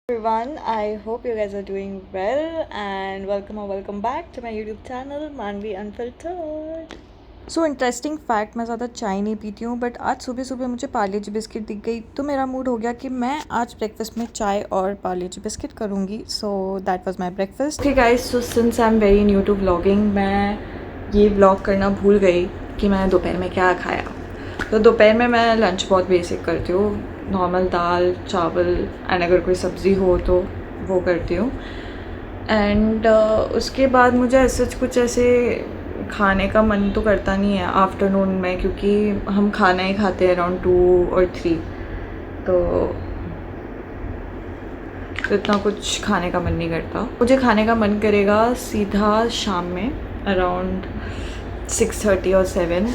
Everyone, I hope you guys are doing well and welcome back to my YouTube channel Manvi Unfiltered. So interesting fact, मैं ज़्यादा चाय नहीं पीती हूँ but आज सुबह सुबह मुझे पार्ले जी बिस्किट दिख गई तो मेरा मूड हो गया कि मैं आज ब्रेकफास्ट में चाय और पार्ले जी बिस्किट करूँगी. So that was my breakfast. Okay guys, so since I am very new to vlogging, मैं ये व्लॉग करना भूल गई कि मैं दोपहर में क्या खाया. तो दोपहर में मैं लंच बहुत बेसिक करती हूँ, नॉर्मल दाल चावल एंड अगर कोई सब्ज़ी हो तो वो करती हूँ. एंड उसके बाद मुझे ऐसे कुछ ऐसे खाने का मन तो करता नहीं है आफ्टरनून में, क्योंकि हम खाना ही खाते हैं अराउंड 2 और 3. तो इतना कुछ खाने का मन नहीं करता. मुझे खाने का मन करेगा सीधा शाम में अराउंड 6:30 और 7,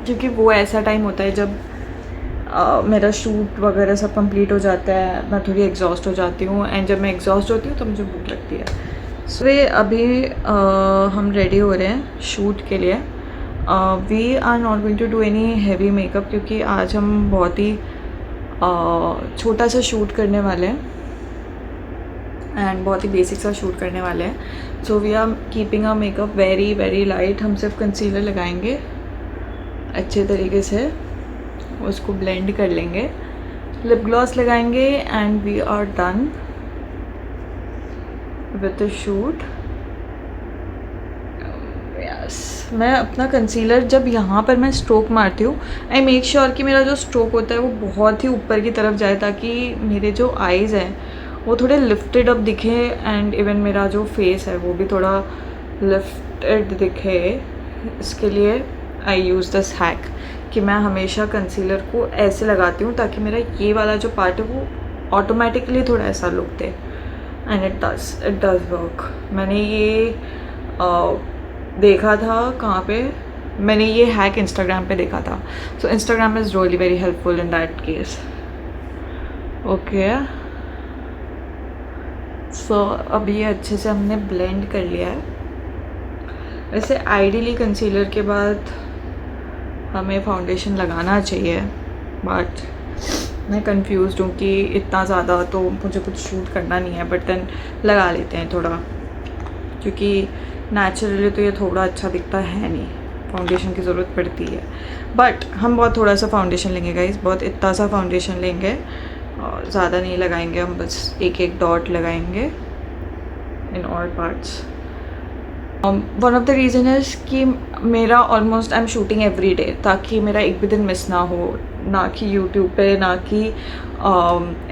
क्योंकि वो ऐसा टाइम होता है जब मेरा शूट वगैरह सब कंप्लीट हो जाता है, मैं थोड़ी एग्जॉस्ट हो जाती हूँ एंड जब मैं एग्जॉस्ट होती हूँ तो मुझे भूख लगती है. सो अभी हम रेडी हो रहे हैं शूट के लिए. We are not going to do any heavy makeup, क्योंकि आज हम बहुत ही छोटा सा शूट करने वाले हैं एंड बहुत ही बेसिक सा शूट करने वाले हैं. So we are keeping a makeup very very light. हम सिर्फ कंसीलर लगाएंगे अच्छे तरीके से, उसको ब्लेंड कर लेंगे, लिप ग्लॉस लगाएंगे and we are done with the shoot. Yes, मैं अपना कंसीलर जब यहाँ पर मैं स्ट्रोक मारती हूँ, आई मेक श्योर कि मेरा जो स्ट्रोक होता है वो बहुत ही ऊपर की तरफ जाए, ताकि मेरे जो आईज़ हैं वो थोड़े लिफ्टेड अप दिखे एंड इवन मेरा जो फेस है वो भी थोड़ा लिफ्टेड दिखे. इसके लिए आई यूज़ दिस हैक कि मैं हमेशा कंसीलर को ऐसे लगाती हूँ ताकि मेरा ये वाला जो पार्ट है वो ऑटोमेटिकली थोड़ा ऐसा look they. And it does work. मैंने ये देखा था कहाँ पे, मैंने ये हैक इंस्टाग्राम पे देखा था. So Instagram is really very helpful in that case. Okay, so अभी ये अच्छे से हमने ब्लेंड कर लिया है. वैसे आइडियली कंसीलर के बाद हमें फाउंडेशन लगाना चाहिए, बट मैं कंफ्यूज हूँ कि इतना ज़्यादा तो मुझे कुछ शूट करना नहीं है, बट देन लगा लेते हैं थोड़ा, क्योंकि नेचुरली तो ये थोड़ा अच्छा दिखता है नहीं, फाउंडेशन की ज़रूरत पड़ती है. बट हम बहुत थोड़ा सा फाउंडेशन लेंगे गाइस, बहुत इतना सा फाउंडेशन लेंगे और ज़्यादा नहीं लगाएंगे हम, बस एक एक डॉट लगाएंगे in all parts. One of the reason is कि मेरा almost I am shooting every day, ताकि मेरा एक भी दिन मिस ना हो, ना कि यूट्यूब पे ना कि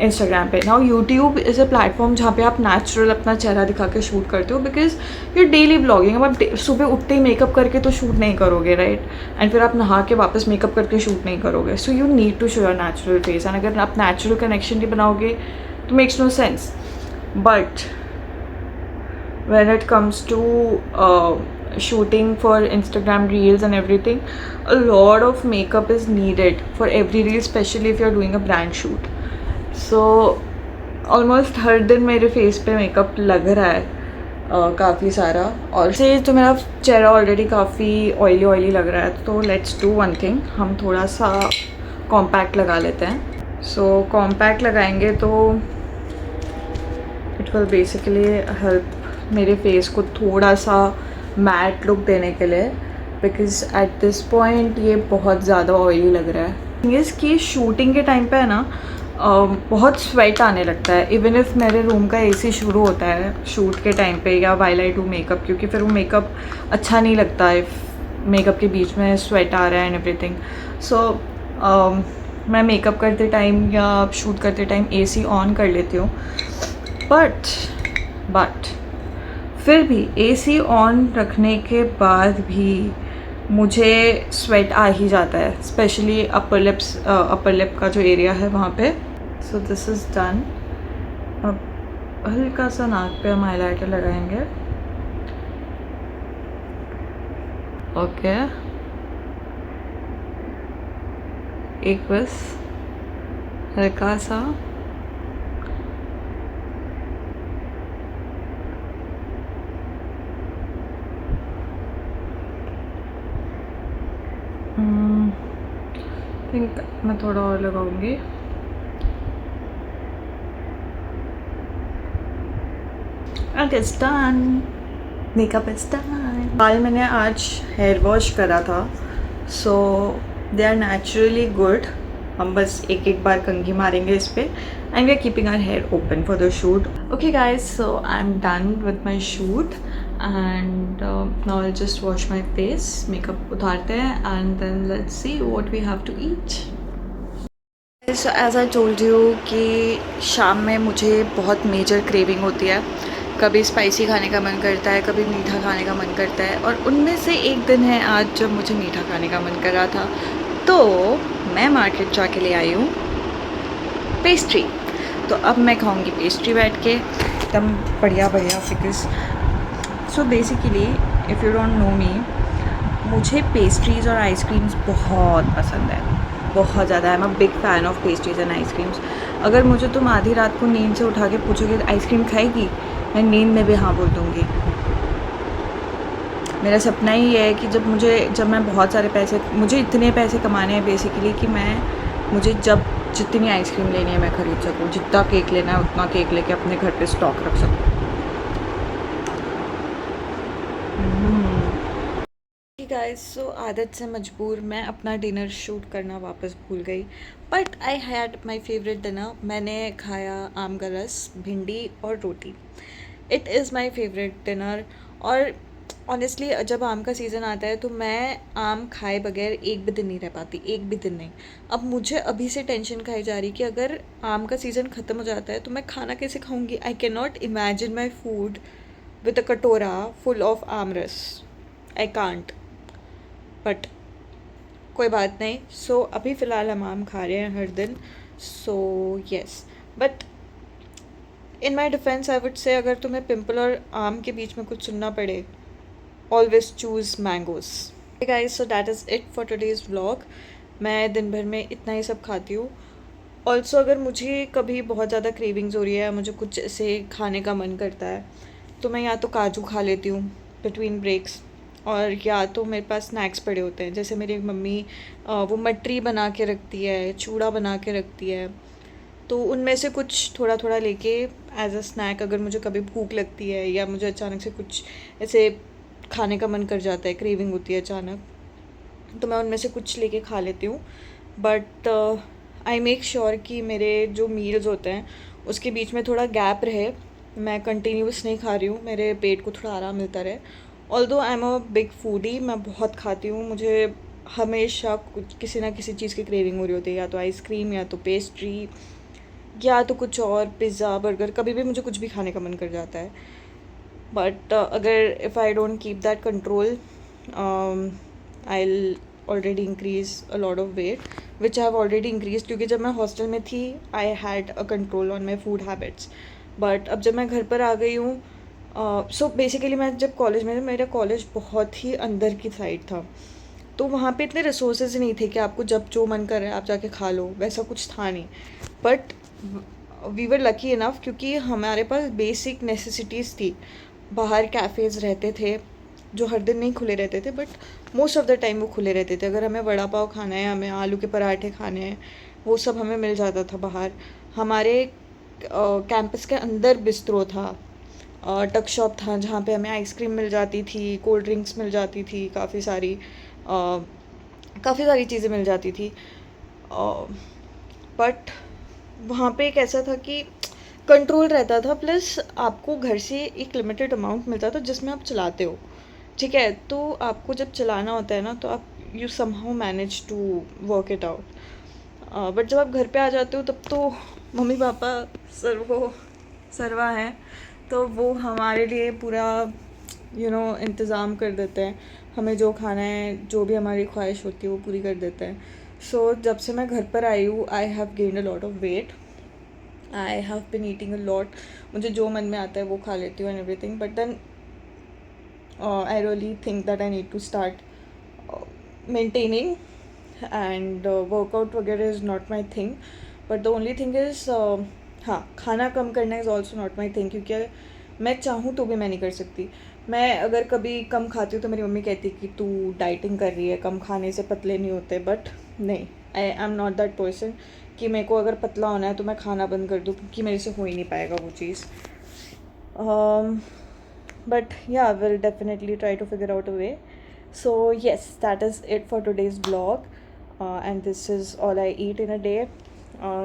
इंस्टाग्राम पे. Now YouTube is a platform जहाँ पे आप नेचुरल अपना चेहरा दिखा के शूट करते हो, बिकॉज यू डेली ब्लॉगिंग. अब आप सुबह उठते ही मेकअप करके तो शूट नहीं करोगे, राइट? एंड फिर आप नहा के वापस मेकअप करके शूट नहीं करोगे. So you need to show your natural face, and अगर आप नेचुरल कनेक्शन नहीं बनाओगे तो makes no sense. But when it comes to shooting for Instagram reels and everything, a lot of makeup is needed for every reel, especially if you're doing a brand shoot. So almost हर दिन मेरे face पे makeup लग रहा है काफ़ी सारा, और से तो मेरा चेहरा ऑलरेडी काफ़ी ऑयली लग रहा है. तो लेट्स डू वन थिंग, हम थोड़ा सा कॉम्पैक्ट लगा लेते हैं. सो कॉम्पैक्ट लगाएंगे तो इट विल बेसिकली हेल्प मेरे फेस को थोड़ा सा मैट लुक देने के लिए, बिकॉज एट दिस पॉइंट ये बहुत ज़्यादा ऑयली लग रहा है. इसकी शूटिंग के टाइम पे है ना बहुत स्वेट आने लगता है, इवन इफ़ मेरे रूम का एसी शुरू होता है शूट के टाइम पे या वाइल आई डू मेकअप, क्योंकि फिर वो मेकअप अच्छा नहीं लगता है मेकअप के बीच में स्वेट आ रहा है एंड एवरीथिंग. सो मैं मेकअप करते टाइम या शूट करते टाइम एसी ऑन कर लेती हूँ, बट फिर भी एसी ऑन रखने के बाद भी मुझे स्वेट आ ही जाता है, स्पेशली अपर लिप का जो एरिया है वहाँ पे. So this is done. अब हल्का सा नाक पे हम हाइलाइटर लगाएंगे. ओके, एक बस हल्का सा. थिंक मैं थोड़ा और लगाऊंगी. And it's done, makeup is done. बाल मैंने आज हेयर वॉश करा था, so they are naturally good. हम बस एक एक बार कंघी मारेंगे इस पर and we are keeping our hair open for the shoot. Okay guys, so I am done with my shoot and now I just wash my face. Makeup उतारते हैं and then let's see what we have to eat. So as I told you कि शाम में मुझे बहुत major craving होती है। कभी स्पाइसी खाने का मन करता है, कभी मीठा खाने का मन करता है, और उनमें से एक दिन है आज जब मुझे मीठा खाने का मन कर रहा था। तो मैं मार्केट जाके ले आई हूँ पेस्ट्री। तो अब मैं खाऊंगी पेस्ट्री बैठ के एकदम बढ़िया बढ़िया figures. So basically if you don't know me, मुझे पेस्ट्रीज़ और आइसक्रीम्स बहुत पसंद है, बहुत ज़्यादा। I am a big fan of pastries and ice creams. अगर मुझे तुम आधी रात को नींद से उठा के पूछोगे आइसक्रीम खाएगी, मैं नींद में भी हाँ बोल दूँगी। मेरा सपना ही है कि जब मैं बहुत सारे पैसे, मुझे इतने पैसे कमाने हैं बेसिकली कि मुझे जब जितनी आइसक्रीम लेनी है मैं ख़रीद सकूँ, जितना केक लेना है उतना केक लेके अपने घर पे स्टॉक रख सकूँ। गाइस, सो आदत से मजबूर मैं अपना डिनर शूट करना वापस भूल गई, but I had my favourite dinner. मैंने खाया आम का रस, भिंडी और रोटी। It is my favourite dinner. और ऑनेस्टली जब आम का सीज़न आता है तो मैं आम खाए बगैर एक भी दिन नहीं रह पाती, एक भी दिन नहीं। अब मुझे अभी से टेंशन खाई जा रही कि अगर आम का सीज़न ख़त्म हो जाता है तो मैं खाना कैसे खाऊंगी। I can not imagine my food with a कटोरा फुल ऑफ आम रस। आई कांट, बट कोई बात नहीं। सो अभी फ़िलहाल हम आम खा रहे हैं हर दिन। So yes, but in my defence I would say अगर तुम्हें पिंपल और आम के बीच में कुछ चुनना पड़े, always choose mangoes. Guys, so that is it for today's vlog. मैं दिन भर में इतना ही सब खाती हूँ। ऑल्सो अगर मुझे कभी बहुत ज़्यादा क्रेविंग्स हो रही है, मुझे कुछ ऐसे खाने का मन करता है, तो मैं या तो काजू खा लेती हूँ बिटवीन ब्रेक्स, और या तो मेरे पास स्नैक्स पड़े होते हैं। जैसे मेरी मम्मी वो मटरी बना के रखती है, चूड़ा बना के रखती है, तो उनमें से कुछ थोड़ा थोड़ा लेके एज अ स्नैक, अगर मुझे कभी भूख लगती है या मुझे अचानक से कुछ ऐसे खाने का मन कर जाता है, क्रेविंग होती है अचानक, तो मैं उनमें से कुछ लेके खा लेती हूँ। बट आई मेक श्योर कि मेरे जो मील्स होते हैं उसके बीच में थोड़ा गैप रहे। मैं कंटिन्यूस नहीं खा रही हूँ, मेरे पेट को थोड़ा आराम मिलता रहे। Although I am a big foodie, मैं बहुत खाती हूँ, मुझे हमेशा कुछ किसी ना किसी चीज़ की क्रेविंग हो रही होती है, या तो आइसक्रीम, या तो पेस्ट्री, या तो कुछ और, पिज़्ज़ा, बर्गर, कभी भी मुझे कुछ भी खाने का मन कर जाता है। बट अगर if I don't keep that control, I already increase a lot of weight, which I have already increase, क्योंकि जब मैं हॉस्टल में थी I had a control on my food habits. But अब जब मैं घर पर आ गई हूँ, सो बेसिकली मैं जब कॉलेज में, मेरा कॉलेज बहुत ही अंदर की साइड था, तो वहाँ पे इतने रिसोर्सेज नहीं थे कि आपको जब जो मन कर रहा है आप जाके खा लो, वैसा कुछ था नहीं। But we were lucky enough क्योंकि हमारे पास बेसिक नेसेसिटीज़ थी। बाहर कैफ़ेज़ रहते थे जो हर दिन नहीं खुले रहते थे, but most of the time वो खुले रहते थे। अगर हमें वड़ा पाव खाना है, हमें आलू के पराठे खाने हैं, वो सब हमें मिल जाता था बाहर। हमारे कैंपस के अंदर बिस्ट्रो था, टक शॉप था जहाँ पे हमें आइसक्रीम मिल जाती थी, कोल्ड ड्रिंक्स मिल जाती थी, काफ़ी सारी चीज़ें मिल जाती थी। बट वहाँ पे एक ऐसा था कि कंट्रोल रहता था, प्लस आपको घर से एक लिमिटेड अमाउंट मिलता था जिसमें आप चलाते हो, ठीक है। तो आपको जब चलाना होता है ना, तो आप you somehow manage to work it out. But जब आप घर पे आ जाते हो तब तो मम्मी पापा सर्वा हैं, तो वो हमारे लिए पूरा इंतज़ाम कर देते हैं। हमें जो खाना है, जो भी हमारी ख्वाहिश होती है वो पूरी कर देते हैं। सो जब से मैं घर पर आई हूँ, I have gained a lot of weight, I have been eating a lot. मुझे जो मन में आता है वो खा लेती हूँ and everything, but then I really think that I need to start maintaining, and workout वगैरह is not my thing, but the only thing is हाँ, खाना कम करना is also not my thing, क्योंकि मैं चाहूँ तो भी मैं नहीं कर सकती। मैं अगर कभी कम खाती हूँ तो मेरी मम्मी कहती है कि तू डाइटिंग कर रही है, कम खाने से पतले नहीं होते, बट नहीं, I am not that person कि मेरे को अगर पतला होना है तो मैं खाना बंद कर दूँ, क्योंकि मेरे से हो ही नहीं पाएगा वो चीज़। But yeah, we'll definitely try to figure out a way. So yes, that is it for today's vlog, and this is all I eat in a day.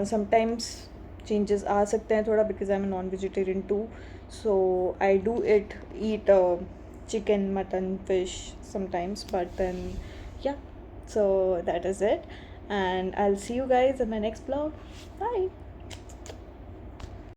Sometimes changes आ सकते हैं थोड़ा, because I'm a non-vegetarian too, so I do eat chicken, mutton, fish sometimes, but then yeah, so that is it, and I'll see you guys in my next vlog. Bye.